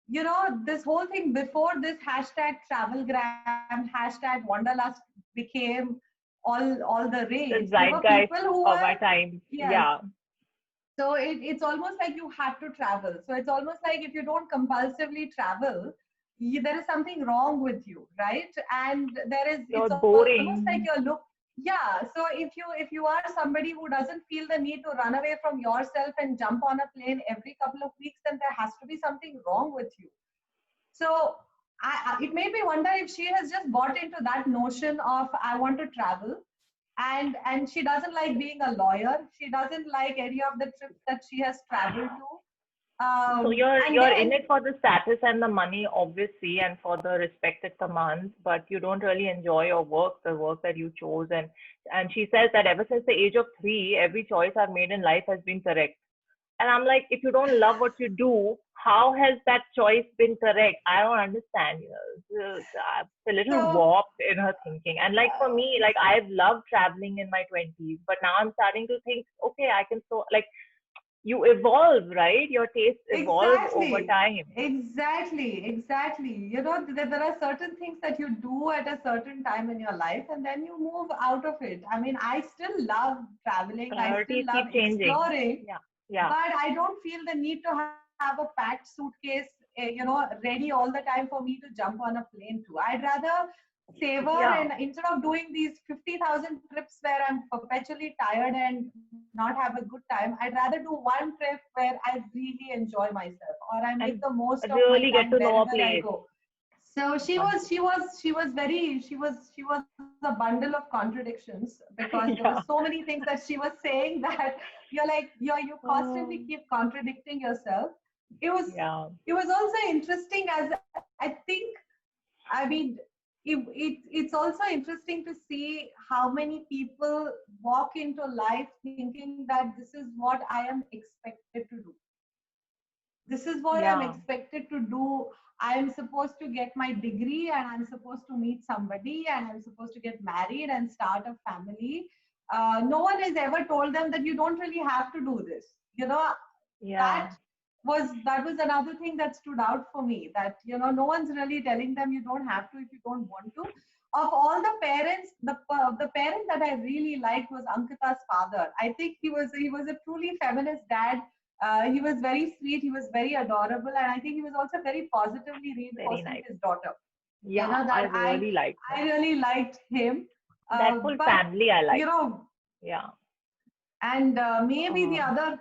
you know, this whole thing before this hashtag travelgram, hashtag wanderlust became all the rage, The there were people zeitgeist who of were, our time. yes. Yeah. So it's almost like you had to travel. So it's almost like if you don't compulsively travel, there is something wrong with you, right? And You're it's almost like boring. yeah. So if you are somebody who doesn't feel the need to run away from yourself and jump on a plane every couple of weeks, then there has to be something wrong with you. So it made me wonder if she has just bought into that notion of I want to travel, and she doesn't like being a lawyer. She doesn't like any of the trips that she has traveled to. So And you're in then it for the status and the money, obviously, and for the respect it commands, but you don't really enjoy your work, the work that you chose. And she says that ever since the age of 3, every choice I've made in life has been correct. And I'm like, if you don't love what you do, how has that choice been correct? I don't understand. It's a little so warped in her thinking. And like for me, like I've loved traveling in my 20s, but now I'm starting to think, okay, I can so like you evolve, right? Your tastes evolve over exactly, time. exactly. You know, there are certain things that you do at a certain time in your life, and then you move out of it. I mean, I still love traveling. I still Priorities love keep changing. exploring, Yeah, yeah, but I don't feel the need to have a packed suitcase, you know, ready all the time for me to jump on a plane to. I'd rather savor, yeah. and instead of doing these 50,000 trips where I'm perpetually tired and not have a good time, I'd rather do one trip where I really enjoy myself or I make the And most of my really get time to know a wherever I place. go. So she was a bundle of contradictions because there were so Yeah. many things that she was saying that you're like you constantly Um, keep contradicting yourself. It was yeah. it was also interesting, as I think, I mean, it's also interesting to see how many people walk into life thinking that this is what I am expected to do. This is what I'm Yeah. expected to do. I am supposed to get my degree and I'm supposed to meet somebody and I'm supposed to get married and start a family. No one has ever told them that you don't really have to do this. You know, Yeah. that that was another thing that stood out for me, that no one's really telling them you don't have to if you don't want to. Of all the parents, the parent that I really liked was Ankita's father. I think he was a truly feminist dad. He was very sweet, he was very adorable, and I think he was also very positively Very reinforcing nice. his daughter. Yeah, I That I really liked I him. really liked him. That full But family I you liked. know Yeah. and maybe the Um, other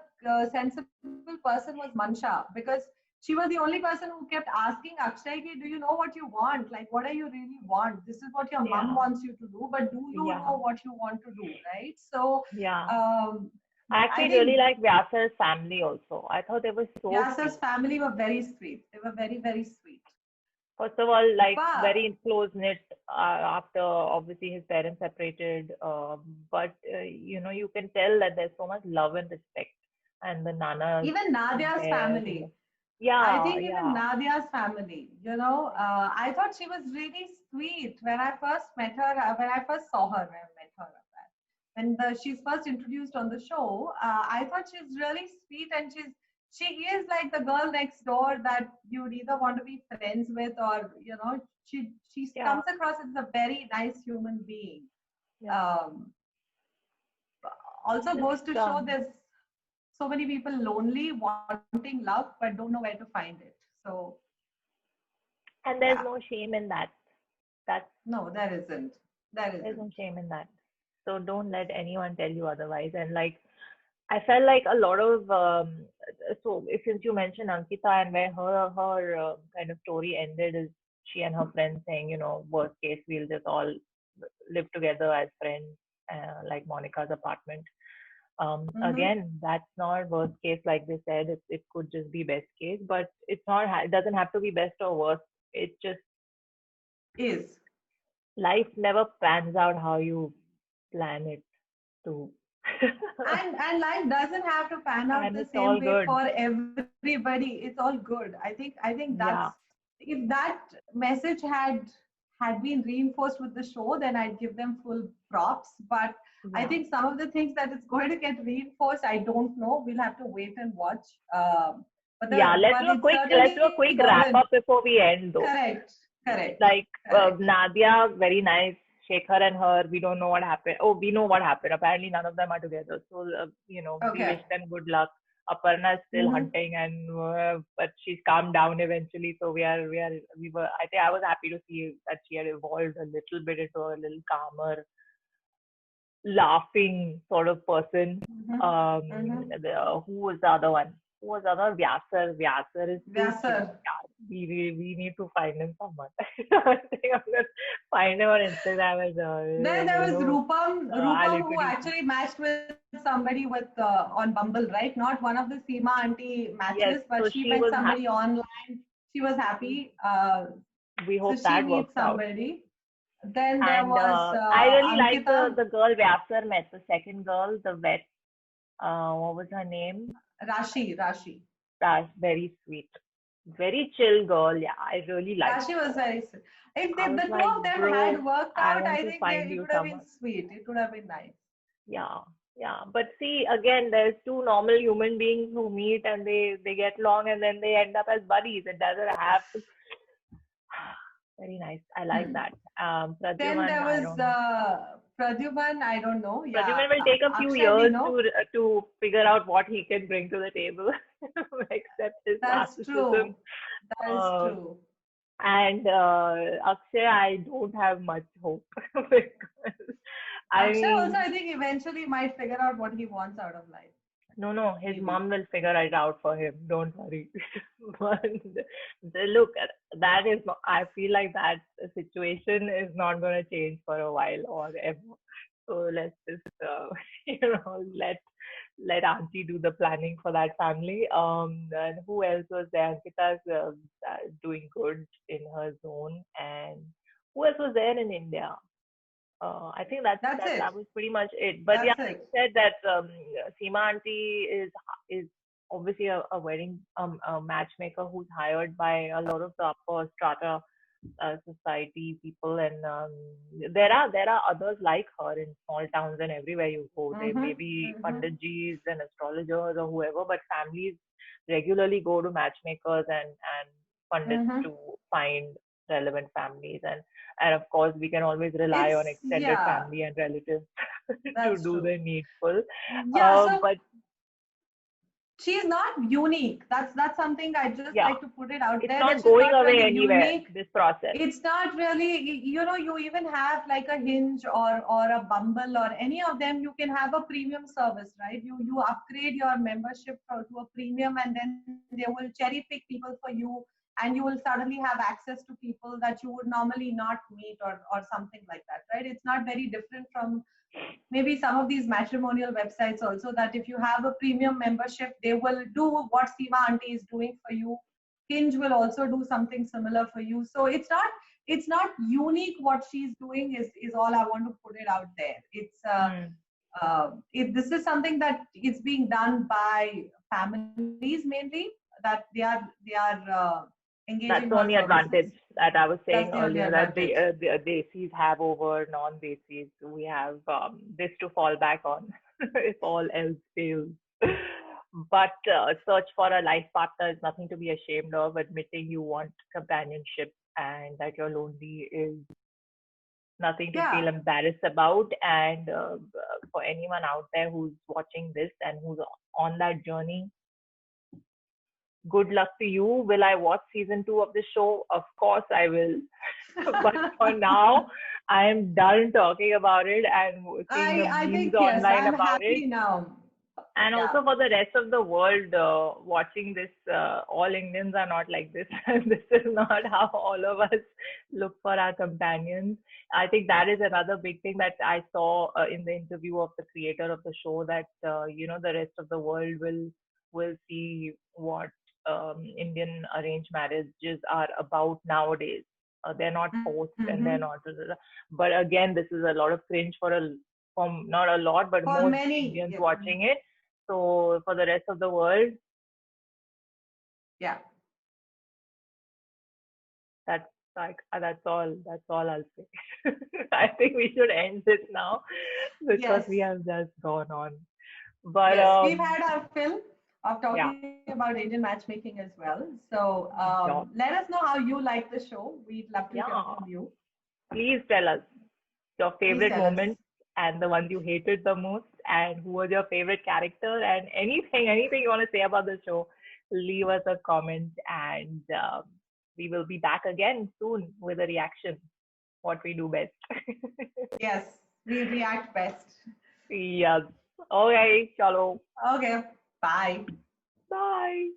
sensible person was Mansha, because she was the only person who kept asking Akshay, "Ki, do you know what you want? Like, what do you really want? This is what your mom yeah. wants you to do, but do you Yeah. know what you want to do?" Right? So Yeah. um, I I actually really think like Vyasa's family also. I thought they were so Vyas's cute. family were very sweet. They were very, very sweet. First of all, like But very close knit after obviously his parents separated. But you can tell that there's so much love and respect, and the nanas even Nadia's there. family, I Yeah, think even yeah, Nadia's family, I thought she was really sweet when I first met her, when I first saw her, when I met her. When she's first introduced on the show, I thought she's really sweet, and she is like the girl next door that you'd either want to be friends with, or she yeah, comes across as a very nice human being. yeah. Um, Also goes to Just show there's so many people lonely, wanting love, but don't know where to find it. So and yeah, there's no shame in that. That's no, there isn't. There There's no isn't. shame in that. So don't let anyone tell you otherwise. And like I felt like a lot of since you mentioned Ankita and where her kind of story ended is she and her friends saying, worst case we'll just all live together as friends, like Monica's apartment. Mm-hmm. Again, that's not worst case, like they said. It could just be best case, but it's not. It doesn't have to be best or worst. It just Is. life never pans out how you plan it to, And life doesn't have to pan out and the it's same all way good. for everybody. It's all good. I think that's, Yeah, if that message had been reinforced with the show, then I'd give them full props. But I yeah, think some of the things that it's going to get reinforced, I don't know. We'll have to wait and watch. yeah. But it's Let's do a certainly quick wrap gotten. up before we end, though. Correct. Correct. Like Correct. Nadia, very nice. Shekhar and her, we don't know what happened. Oh, we know what happened. Apparently, none of them are together. So, we wish Okay. them good luck. Aparna is still Mm-hmm. hunting, and but she's calmed down eventually. So we were. I think I was happy to see that she had evolved a little bit into a little calmer, laughing sort of person. Mm-hmm. Mm-hmm. Who was the other one? Who was the other? Vyasar. Vyasar is too cute. Vyasar. Yeah, we need to find him someone. I think I'm gonna find him on Instagram as Then there was I'll Rupam who introduce you. actually matched with somebody with on Bumble, right? Not one of the Seema auntie Yes, matches, so but she she met was somebody happy. online. She was happy. We So hope she that meets works out. somebody. Then there And was I really like Ankita, the girl Vyasar met, the second girl, the vet. What was her name? Rashi. That's very sweet. Very chill girl. Yeah, I really liked Rashi was her. very sweet. If I they, was the two like, of them bro, had worked I out, want I to think find it you would have been someone. sweet. It would have been nice. Yeah, yeah. But see, again, there's two normal human beings who meet and they get along and then they end up as buddies. It doesn't have to. Very nice. I like Hmm. that. Then Pradyuman, there I was don't know. Pradyuman. I don't know. Yeah, Pradyuman will take a few Akshay, we years know. to figure out what he can bring to the table, except his That's narcissism. true. That is Uh, true. and Akshay, I don't have much hope because I Akshay also, mean, I think, eventually might figure out what he wants out of life. no, his Maybe. mom will figure it out for him. Don't worry. But look, that is, I feel like that situation is not going to change for a while or ever. So let's just, let Auntie do the planning for that family. And who else was there? Ankita's doing good in her zone, and who else was there in India? I think That's that it. was pretty much it. But yeah, That's like it. you said, that Seema Auntie is obviously a wedding a matchmaker who's hired by a lot of the upper strata society people, and there are others like her in small towns and everywhere you go. There may Mm-hmm. be Mm-hmm. panditjis and astrologers or whoever, but families regularly go to matchmakers and pundits Mm-hmm. to find relevant families, and of course we can always rely on extended Yeah, family and relatives to that's do true. the needful. Yeah, so But she's not unique. That's something I just yeah, like to put it out it's there, that not she's going not away really anywhere, unique. this process. It's not really, you even have like a Hinge or a Bumble or any of them. You can have a premium service, right? You upgrade your membership to a premium, and then they will cherry pick people for you, and you will suddenly have access to people that you would normally not meet, or something like that, right? It's not very different from maybe some of these matrimonial websites also, that if you have a premium membership, they will do what Seema Auntie is doing for you. Hinge will also do something similar for you. So it's not unique. What she's doing is all I want to put it out there. Hmm. This is something that is being done by families mainly, that they are That's engaging the her only services. advantage that I was That's saying the only earlier, that advantage. the desis have over non-desis. We have this to fall back on if all else fails. But search for a life partner is nothing to be ashamed of. Admitting you want companionship and that you're lonely is nothing to feel Yeah. embarrassed about. And for anyone out there who's watching this and who's on that journey, good luck to you. Will I watch season 2 of the show? Of course I will. But for now, I am done talking about it and seeing the I memes think yes, online I'm about it. happy now. And Yeah. also for the rest of the world watching this, all Indians are not like this. This is not how all of us look for our companions. I think that is another big thing that I saw in the interview of the creator of the show, that the rest of the world will see what Indian arranged marriages are about nowadays. They're not forced and they're not. But again, this is a lot of cringe from not a lot, but For most many, Indians yeah. watching it. So for the rest of the world, Yeah. that's all. That's all I'll say. I think we should end this now because Yes. we have just gone on. But Yes, we've had our fill of yeah, talking about Indian matchmaking as well. So yeah, let us know how you like the show. We'd love to hear yeah. from you. Please tell us your Please favorite tell us. moments and the ones you hated the most, and who was your favorite character, and anything you want to say about the show. Leave us a comment, and we will be back again soon with a reaction. What we do best. Yes, we react best. Yes. Okay, chalo. Okay, bye. Bye.